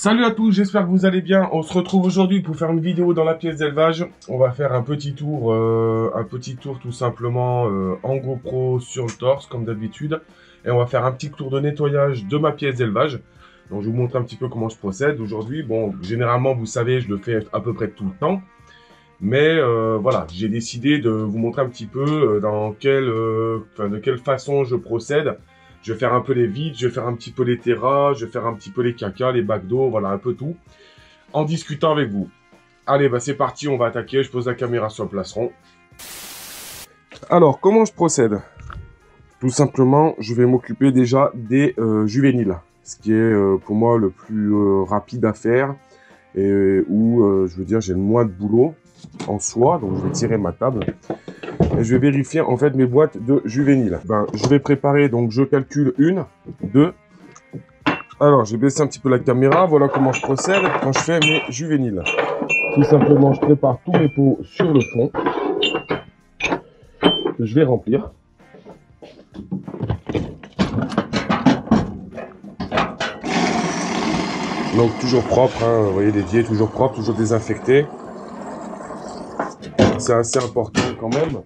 Salut à tous, j'espère que vous allez bien. On se retrouve aujourd'hui pour faire une vidéo dans la pièce d'élevage. On va faire un petit tour tout simplement en GoPro sur le torse comme d'habitude. Et on va faire un petit tour de nettoyage de ma pièce d'élevage. Donc je vous montre un petit peu comment je procède aujourd'hui. Bon, généralement vous savez, je le fais à peu près tout le temps. Mais voilà, j'ai décidé de vous montrer un petit peu de quelle façon je procède. Je vais faire un peu les vides, je vais faire un petit peu les terras, je vais faire un petit peu les cacas, les bacs d'eau, voilà, un peu tout. En discutant avec vous. Allez, bah c'est parti, on va attaquer. Je pose la caméra sur le plastron. Alors, comment je procède? Tout simplement, je vais m'occuper déjà des juvéniles. Ce qui est pour moi le plus rapide à faire. Et où, je veux dire, j'ai le moins de boulot en soi. Donc, je vais tirer ma table. Et je vais vérifier en fait mes boîtes de juvéniles. Ben, je vais préparer, donc je calcule 1, 2. Alors, j'ai baissé un petit peu la caméra. Voilà comment je procède quand je fais mes juvéniles. Tout simplement, je prépare tous mes pots sur le fond. Que je vais remplir. Donc, toujours propre, hein, vous voyez l'évier, toujours propre, toujours désinfecté. C'est assez important quand même.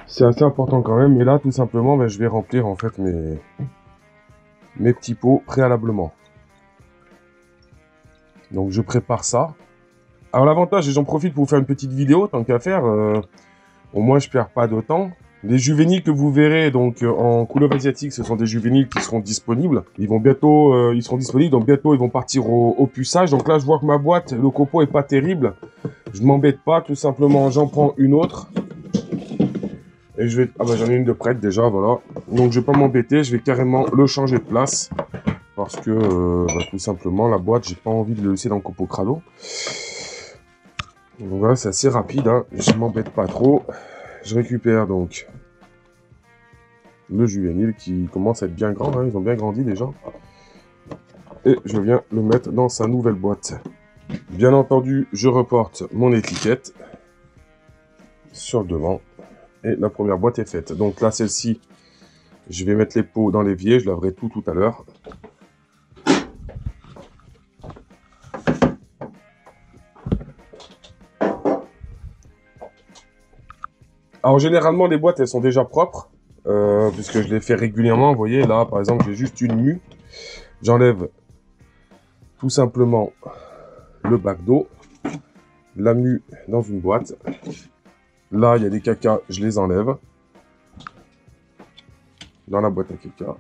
C'est assez important quand même. Et là, tout simplement, ben, je vais remplir en fait mes petits pots préalablement. Donc, je prépare ça. Alors, l'avantage, et j'en profite pour vous faire une petite vidéo, tant qu'à faire, au moins, je perds pas de temps. Les juvéniles que vous verrez donc en couleur asiatique, ce sont des juvéniles qui seront disponibles. Ils vont bientôt, ils seront disponibles, donc bientôt ils vont partir au puçage. Donc là, je vois que ma boîte, le copeau est pas terrible. Je m'embête pas, tout simplement, j'en prends une autre. Et je vais... Ah bah j'en ai une de prête déjà, voilà. Donc je vais pas m'embêter, je vais carrément le changer de place. Parce que, tout simplement, la boîte, j'ai pas envie de le laisser dans le copeau crado. Donc voilà, c'est assez rapide, hein. Je m'embête pas trop. Je récupère donc le juvénile qui commence à être bien grand, hein. Ils ont bien grandi déjà. Et je viens le mettre dans sa nouvelle boîte. Bien entendu, je reporte mon étiquette sur le devant. Et la première boîte est faite. Donc là, celle-ci, je vais mettre les pots dans l'évier. Je laverai tout à l'heure. Alors généralement, les boîtes, elles sont déjà propres. Puisque je les fais régulièrement. Vous voyez, là, par exemple, j'ai juste une mue. J'enlève tout simplement le bac d'eau. La mue dans une boîte. Là, il y a des cacas, je les enlève. Dans la boîte à caca.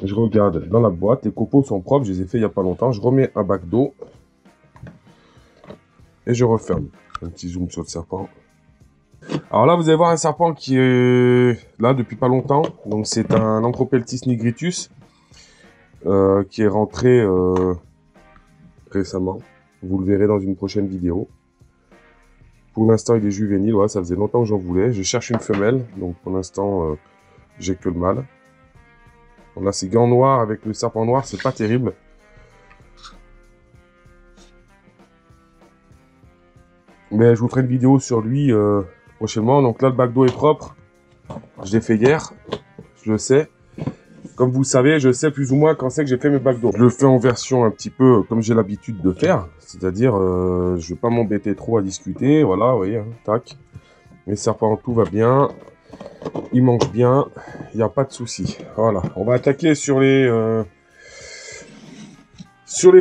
Je regarde dans la boîte, les copeaux sont propres, je les ai fait il n'y a pas longtemps. Je remets un bac d'eau. Et je referme. Un petit zoom sur le serpent. Alors là, vous allez voir un serpent qui est là depuis pas longtemps. Donc c'est un Anthropeltis nigritus. Qui est rentré récemment. Vous le verrez dans une prochaine vidéo. Pour l'instant, il est juvénile. Ouais, ça faisait longtemps que j'en voulais. Je cherche une femelle. Donc, pour l'instant, j'ai que le mâle. On a ces gants noirs avec le serpent noir. C'est pas terrible. Mais je vous ferai une vidéo sur lui prochainement. Donc là, le bac d'eau est propre. Je l'ai fait hier. Je le sais. Comme vous savez, je sais plus ou moins quand c'est que j'ai fait mes bacs d'eau. Je le fais en version un petit peu comme j'ai l'habitude de faire. C'est-à-dire, je vais pas m'embêter trop à discuter. Voilà, vous voyez, hein, tac. Mes serpents, tout va bien. Ils mangent bien. Il n'y a pas de souci. Voilà, on va attaquer sur les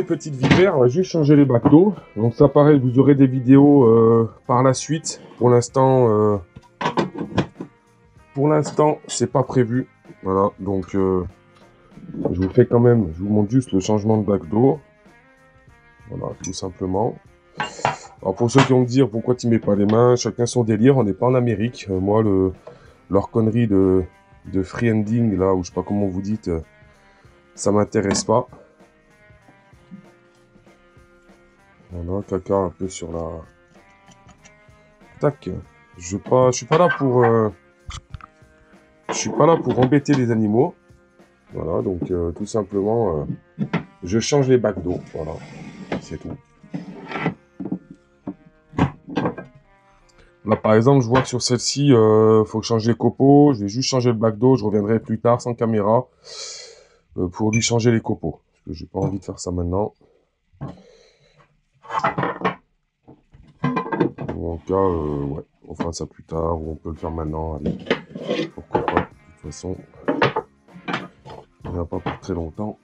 petites vipères. On va juste changer les bacs d'eau. Donc ça, pareil, vous aurez des vidéos par la suite. Pour l'instant, c'est pas prévu. Voilà, donc je vous fais quand même, je vous montre juste le changement de bac d'eau. Voilà, tout simplement. Alors pour ceux qui vont me dire pourquoi tu mets pas les mains, chacun son délire, on n'est pas en Amérique. Moi, leur connerie de free ending, là, ou je sais pas comment vous dites, ça m'intéresse pas. Voilà, caca un peu sur la... Tac. Je suis pas là pour... je suis pas là pour embêter les animaux. Voilà, donc tout simplement, je change les bacs d'eau. Voilà, c'est tout. Là, par exemple, je vois que sur celle-ci, faut que je change les copeaux. Je vais juste changer le bac d'eau. Je reviendrai plus tard sans caméra pour lui changer les copeaux. que j'ai pas envie de faire ça maintenant. Ou en cas, ouais, on fera ça plus tard, ou on peut le faire maintenant, allez, pourquoi pas, de toute façon, il n'y a pas pour très longtemps.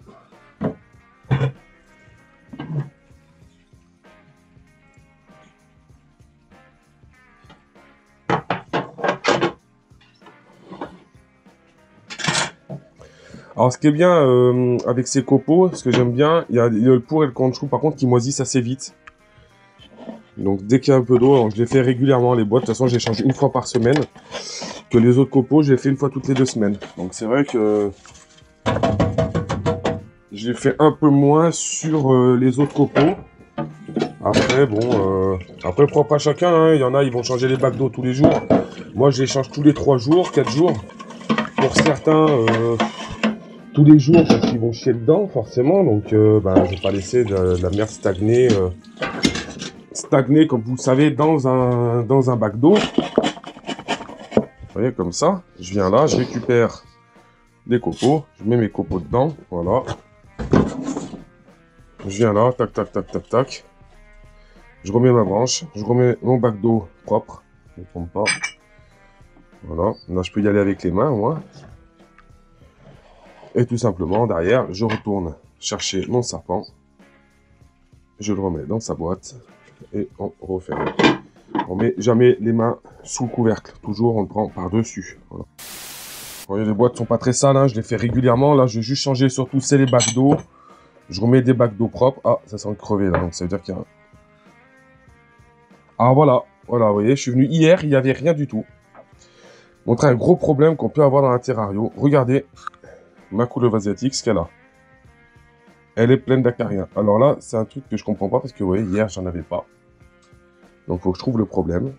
Alors, ce qui est bien avec ces copeaux, ce que j'aime bien, il y a le pour et le contre, par contre, qui moisissent assez vite. Donc, dès qu'il y a un peu d'eau, je les fais régulièrement, les boîtes. De toute façon, je les change une fois par semaine. Que les autres copeaux, je les fais une fois toutes les 2 semaines. Donc, c'est vrai que je les fais un peu moins sur les autres copeaux. Après, bon, après, propre à chacun, hein. Il y en a, ils vont changer les bacs d'eau tous les jours. Moi, je les change tous les 3 jours, 4 jours. Pour certains... tous les jours parce qu'ils vont chier dedans forcément, donc je vais pas laisser de la merde stagner comme vous le savez dans un bac d'eau. Vous voyez, comme ça, je viens là, je récupère les copeaux, je mets mes copeaux dedans, voilà. Je viens là, tac tac tac tac tac, je remets ma branche, je remets mon bac d'eau propre, je ne me trompe pas. Voilà, là je peux y aller avec les mains moi. Et tout simplement, derrière, je retourne chercher mon serpent. Je le remets dans sa boîte. Et on referme. On met jamais les mains sous le couvercle. Toujours, on le prend par-dessus. Voilà. Vous voyez, les boîtes sont pas très sales. Hein, je les fais régulièrement. Là, je vais juste changer surtout, c'est les bacs d'eau. Je remets des bacs d'eau propres. Ah, ça sent crever là. Donc, ça veut dire qu'il y a... Ah, voilà. Voilà, vous voyez, je suis venu hier. Il n'y avait rien du tout. Montrer un gros problème qu'on peut avoir dans un terrario. Regardez. Ma couleuvre asiatique, ce qu'elle a. Elle est pleine d'acariens. Alors là, c'est un truc que je comprends pas parce que, vous voyez, hier, j'en avais pas. Donc, il faut que je trouve le problème.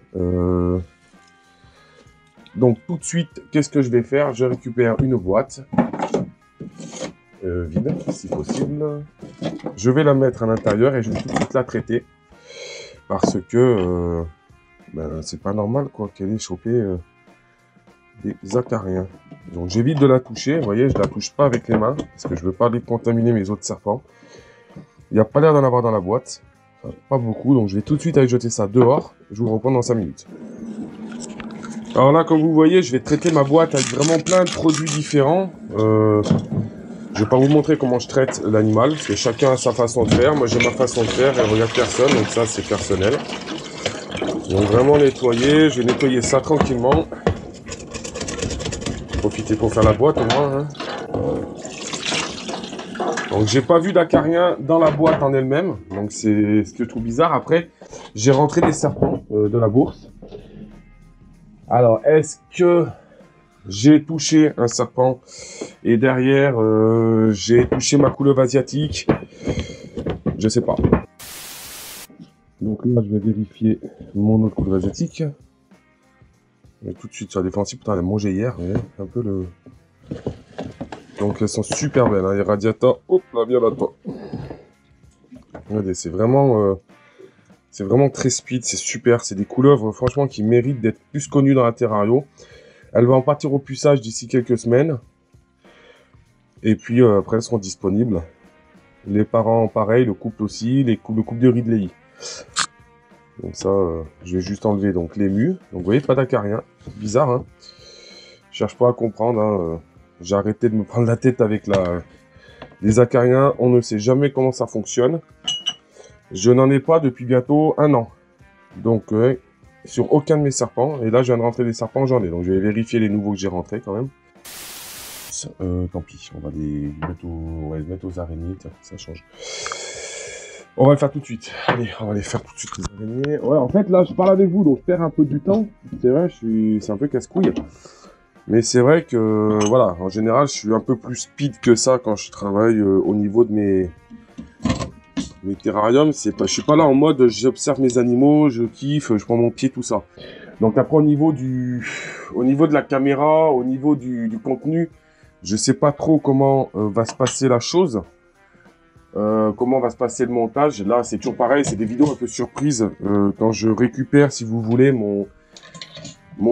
Donc, tout de suite, qu'est-ce que je vais faire? Je récupère une boîte vide, si possible. Je vais la mettre à l'intérieur et je vais tout de suite la traiter. Parce que, c'est pas normal, quoi, qu'elle ait chopé des acariens. Donc j'évite de la toucher, vous voyez, je la touche pas avec les mains, parce que je veux pas aller contaminer mes autres serpents. Il n'y a pas l'air d'en avoir dans la boîte, enfin, pas beaucoup, donc je vais tout de suite aller jeter ça dehors, je vous reprends dans 5 minutes. Alors là, comme vous voyez, je vais traiter ma boîte avec vraiment plein de produits différents. Je vais pas vous montrer comment je traite l'animal, parce que chacun a sa façon de faire. Moi j'ai ma façon de faire, elle regarde personne, donc ça c'est personnel. Donc vraiment nettoyer, je vais nettoyer ça tranquillement. Profiter pour faire la boîte au moins. Hein. Donc j'ai pas vu d'acarien dans la boîte en elle-même. Donc c'est ce que je trouve bizarre. Après, j'ai rentré des serpents de la bourse. Alors, est-ce que j'ai touché un serpent et derrière j'ai touché ma couleuvre asiatique? Je sais pas. Donc là, je vais vérifier mon autre couleuvre asiatique. Et tout de suite sur la défensive, putain, elle a mangé hier, mais un peu le... Donc elles sont super belles, hein, les radiata, hop là, bien là-toi. Regardez, c'est vraiment très speed, c'est super, c'est des couleuvres, franchement, qui méritent d'être plus connues dans la terrario. Elle va en partir au puçage d'ici quelques semaines. Et puis, après, elles seront disponibles. Les parents, pareil, le couple aussi, le couple de Ridley. Donc ça, je vais juste enlever donc les mus. Donc vous voyez, pas d'acarien. Bizarre, hein. Je cherche pas à comprendre. Hein. J'ai arrêté de me prendre la tête avec les acariens. On ne sait jamais comment ça fonctionne. Je n'en ai pas depuis bientôt 1 an. Donc sur aucun de mes serpents. Et là, je viens de rentrer des serpents, j'en ai. Donc je vais vérifier les nouveaux que j'ai rentrés quand même. Tant pis, on va les mettre aux araignées. Tiens, ça change. On va le faire tout de suite. Allez, on va les faire tout de suite, les araignées. Ouais, en fait, là, je parle avec vous, donc je perds un peu du temps. C'est vrai, c'est un peu casse-couille. Mais c'est vrai que, voilà, en général, je suis un peu plus speed que ça quand je travaille au niveau de mes terrariums. Je suis pas là en mode, j'observe mes animaux, je kiffe, je prends mon pied, tout ça. Donc après, au niveau de la caméra, au niveau du contenu, je sais pas trop comment va se passer la chose. Comment va se passer le montage. Là, c'est toujours pareil, c'est des vidéos un peu surprises. Quand je récupère, si vous voulez, mon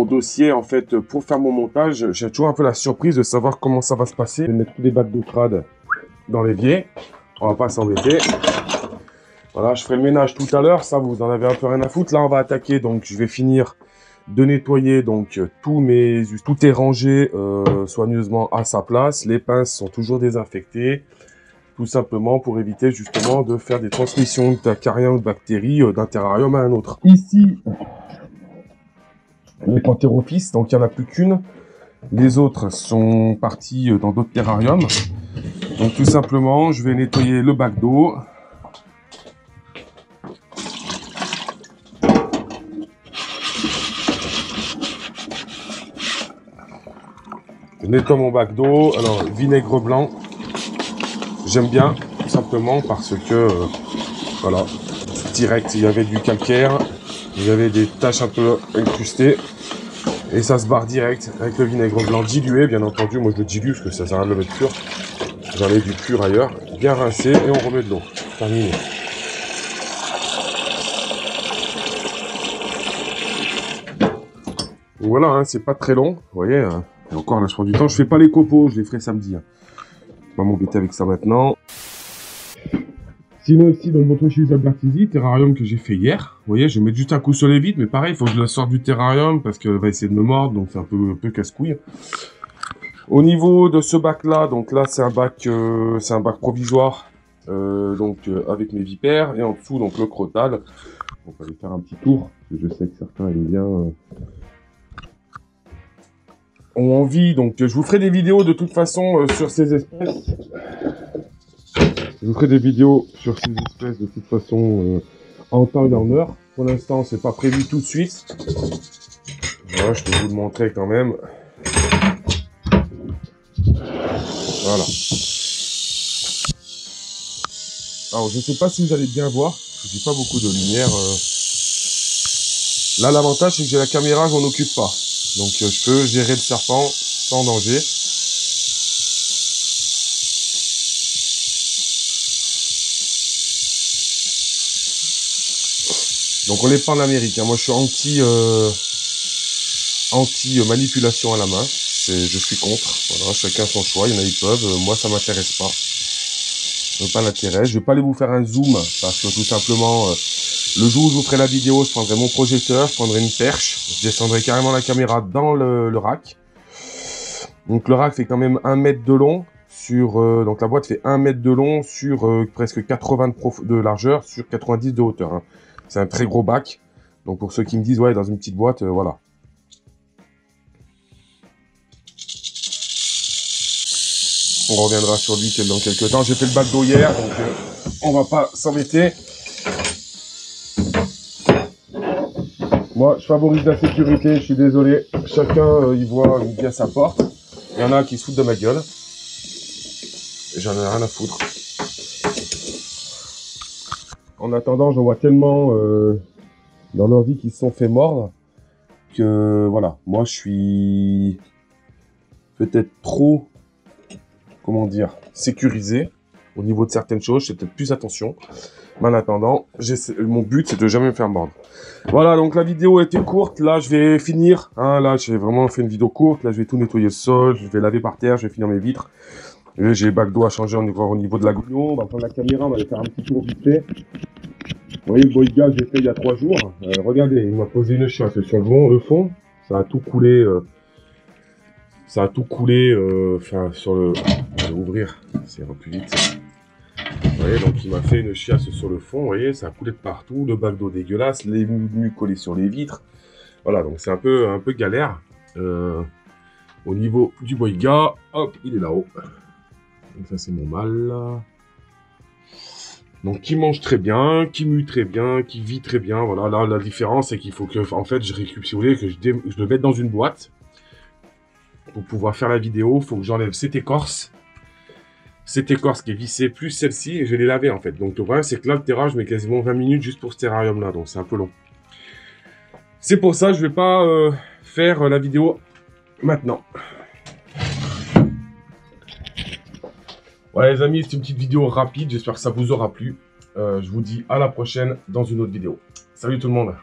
dossier, en fait, pour faire mon montage, j'ai toujours un peu la surprise de savoir comment ça va se passer. Je vais mettre tous les bacs d'eau crade dans l'évier. On va pas s'embêter. Voilà, je ferai le ménage tout à l'heure. Ça, vous en avez un peu rien à foutre. Là, on va attaquer. Donc, je vais finir de nettoyer. Donc, tout est rangé soigneusement à sa place. Les pinces sont toujours désinfectées. Tout simplement pour éviter justement de faire des transmissions d'acariens ou de bactéries d'un terrarium à un autre. Ici, les Pantherophis, donc il n'y en a plus qu'une. Les autres sont partis dans d'autres terrariums. Donc tout simplement, je vais nettoyer le bac d'eau. Je nettoie mon bac d'eau. Alors, vinaigre blanc. J'aime bien, tout simplement parce que, voilà, direct, il y avait du calcaire, il y avait des taches un peu incrustées, et ça se barre direct avec le vinaigre blanc dilué, bien entendu. Moi, je le dilue parce que ça sert à rien de le mettre pur. J'en ai du pur ailleurs, bien rincé, et on remet de l'eau. Terminé. Donc voilà, hein, c'est pas très long, vous voyez, et encore là, je prends du temps. Je fais pas les copeaux, je les ferai samedi. Hein. Je vais pas m'embêter avec ça maintenant. Sinon ici, donc votre utilisable Artisie, terrarium que j'ai fait hier. Vous voyez, je vais mettre juste un coup sur les vitres, mais pareil, il faut que je la sorte du terrarium parce qu'elle va essayer de me mordre, donc c'est un peu casse-couille. Au niveau de ce bac-là, donc là c'est un bac provisoire, avec mes vipères, et en dessous donc le crotal. On va aller faire un petit tour, parce que je sais que certains aiment bien... ont envie, donc je vous ferai des vidéos de toute façon sur ces espèces. Je vous ferai des vidéos sur ces espèces de toute façon en temps et en heure. Pour l'instant, c'est pas prévu tout de suite. Voilà, je peux vous le montrer quand même. Voilà. Alors, je sais pas si vous allez bien voir. Je n'ai pas beaucoup de lumière. Là, l'avantage, c'est que j'ai la caméra, je m'en occupe pas. Donc, je peux gérer le serpent sans danger. Donc on n'est pas en Amérique, hein. Moi je suis anti manipulation à la main. Je suis contre. Voilà, chacun son choix. Il y en a ils peuvent. Moi ça m'intéresse pas. Je n'ai pas l'intérêt. Je vais pas aller vous faire un zoom parce que tout simplement le jour où je vous ferai la vidéo, je prendrai mon projecteur, je prendrai une perche, je descendrai carrément la caméra dans le rack. Donc le rack fait quand même 1 mètre de long sur donc la boîte fait 1 mètre de long sur presque 80 de largeur sur 90 de hauteur. Hein. C'est un très gros bac. Donc pour ceux qui me disent, ouais, dans une petite boîte, voilà. On reviendra sur lui dans quelques temps. J'ai fait le bac d'eau hier, donc on va pas s'embêter. Moi, je favorise la sécurité, je suis désolé. Chacun, il voit midi à sa porte. Il y en a qui se foutent de ma gueule. Et j'en ai rien à foutre. En attendant, j'en vois tellement dans leur vie qui se sont fait mordre que voilà, moi je suis peut-être trop, comment dire, sécurisé au niveau de certaines choses, j'ai peut-être plus attention. Mais en attendant, mon but c'est de jamais me faire mordre. Voilà, donc la vidéo était courte, là je vais finir, hein, là j'ai vraiment fait une vidéo courte, là je vais tout nettoyer le sol, je vais laver par terre, je vais finir mes vitres. J'ai les bacs d'eau à changer au niveau de la gouillon, on va prendre la caméra, on va aller faire un petit tour vite fait. Vous voyez le boyga que j'ai fait il y a 3 jours. Regardez, il m'a posé une chiasse sur le fond. Ça a tout coulé. Enfin, sur le... Je vais ouvrir, ça ira plus vite. Vous voyez, donc il m'a fait une chiasse sur le fond. Vous voyez, ça a coulé de partout. Le bac d'eau dégueulasse, les mues collés sur les vitres. Voilà, donc c'est un peu galère. Au niveau du boyga, hop, il est là-haut. Donc ça, c'est mon mâle. Donc qui mange très bien, qui mue très bien, qui vit très bien. Voilà, là la différence c'est qu'il faut que, en fait, je récupère, si vous voulez, que je le mette dans une boîte. Pour pouvoir faire la vidéo, il faut que j'enlève cette écorce. Cette écorce qui est vissée, plus celle-ci, et je vais les laver en fait. Donc le problème c'est que là, le terrage, je mets quasiment 20 minutes juste pour ce terrarium là, donc c'est un peu long. C'est pour ça que je vais pas faire la vidéo maintenant. Voilà les amis, c'est une petite vidéo rapide, j'espère que ça vous aura plu. Je vous dis à la prochaine dans une autre vidéo. Salut tout le monde!